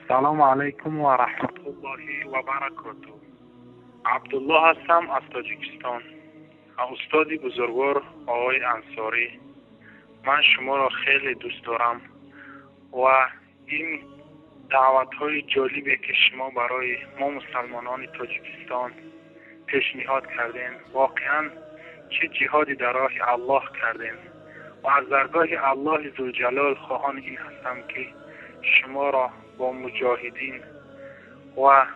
سلام علیکم و رحمت الله و برکاته. عبدالله هستم از تاجیکستان. استادی بزرگوار آقای انصاری، من شما را خیلی دوست دارم و این دعوت های جالبی که شما برای ما مسلمانان تاجیکستان پیشنهاد کردین، واقعا چه جهادی در راه الله کردین و از درگاه الله ذوالجلال خواهان این هستم که شما را با مجاهدین و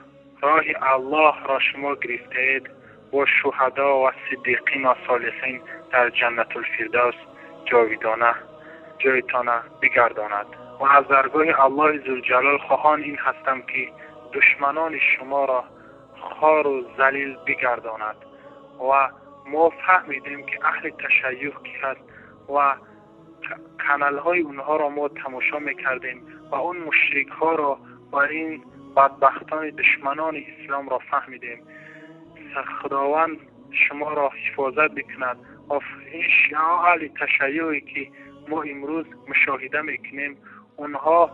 راه الله را شما گرفتید با شهدا و صدیقین و صالحین در جنت الفردوس جاویدانه جایتان بگرداند و از درگاه الله ذوالجلال خواهان این هستم که دشمنان شما را خار و ذلیل بگرداند. و ما فهمیدیم که اهل تشیع که هست و کانال های اونها را ما تماشا میکردیم و اون مشرک ها را و این بدبختان دشمنان اسلام را فهمیدیم. خداوند شما را حفاظت بکند و این شیعه اهل تشیعی که ما امروز مشاهده میکنیم، اونها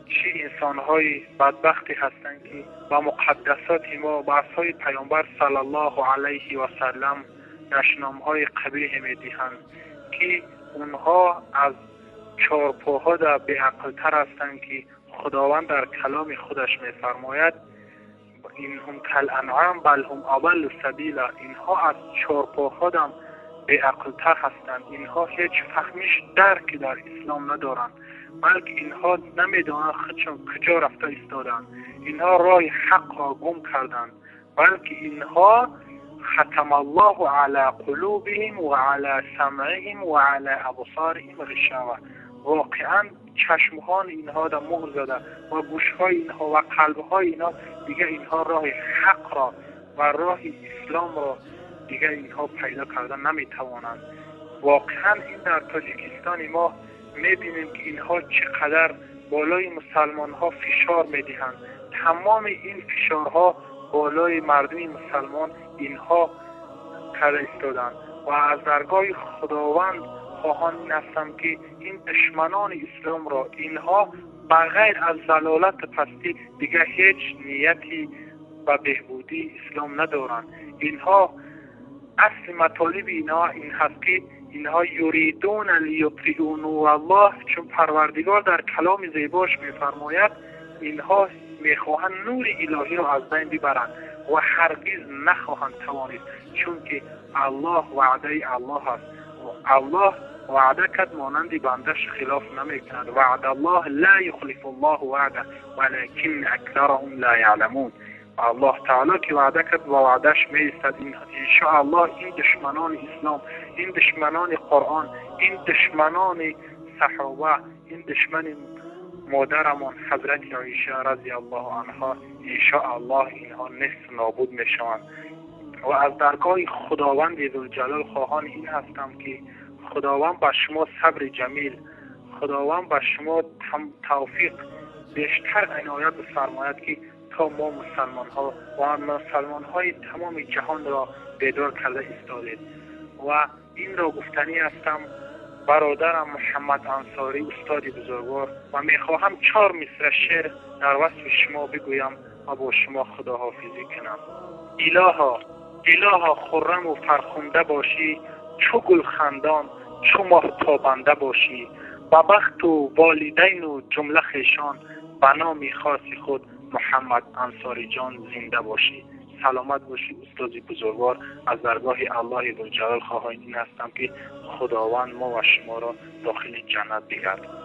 چه انسان های بدبختی هستند که با مقدسات ما با اصحاب پیامبر صلی الله علیه و سلم دشنام های قبیح میدهند که اونها از چارپاها در بی‌عقل تر هستند که خداوند در کلام خودش میفرماید این هم کل انعام بل هم اضل سبیلا. اینها از چارپاها هم بی‌عقل تر هستند. اینها هیچ فهمش درک در اسلام ندارند، بلکه اینها نمیدانند خودشان کجا رفته ایستادند. اینها راه حق را گم کردند، بلکه اینها ختم الله علی قلوبهم و علی سمعهم و علی ابصارهم غشاوه. واقعا چشمهان اینها در مهر زده و گوشهای اینها و قلبهای اینها دیگه اینها راه حق را و راه اسلام را دیگه اینها پیدا کردن نمیتوانند. واقعا این در تاجیکستان ما میبینیم که اینها چقدر بالای مسلمان ها فشار میدهند. تمام این فشارها بالای مردم مسلمان اینها کرده ایستادند و از درگاه خداوند خواهان این هستم که این دشمنان اسلام را اینها بغیر از ضلالت پستی دیگه هیچ نیتی و بهبودی اسلام ندارند. اینها اصل مطالب اینها این هست که اینها یریدون لیطفئوا نور الله، چون پروردگار در کلام زیباش میفرماید اینها میخواهند نور الهی را از بین ببرند و هرگز نخواهند توانید، چون که الله وعده الله است. الله وعده کرد مانند بندش خلاف نمیکند. وعد الله لا یخلف الله وعده ولکن اکثرهم لا یعلمون. الله تعالی که وعده کرد و وعدش میایستد. ان شاء الله این دشمنان اسلام، این دشمنان قرآن، این دشمنان صحابه، این دشمن مادرمان حضرت عایشه رضی الله عنها، ان شاء الله اینها نصف نابود میشوند. و از درگاه خداوند ذوالجلال خواهان این هستم که خداوند به شما صبر جمیل، خداوند به شما توفیق بیشتر عنایت بفرماید که تا ما مسلمان ها و مسلمان های تمام جهان را بیدار کرده ایستادید. و این را گفتنی هستم برادرم محمد انصاری استاد بزرگوار و میخواهم 4 مصرع شعر در وصف شما بگویم و با شما خداحافظی کنم. الها خرم و فرخنده باشی، چو گل خندان چو ماه تابنده باشی، با بخت و والدین و جمله خیشان، به نام خاص خود محمد انصاری جان زنده باشی. سلامت باشی استاد بزرگوار. از درگاه الله ذوالجلال خواهان این هستم که خداوند ما و شما را داخل جنت بگرداند.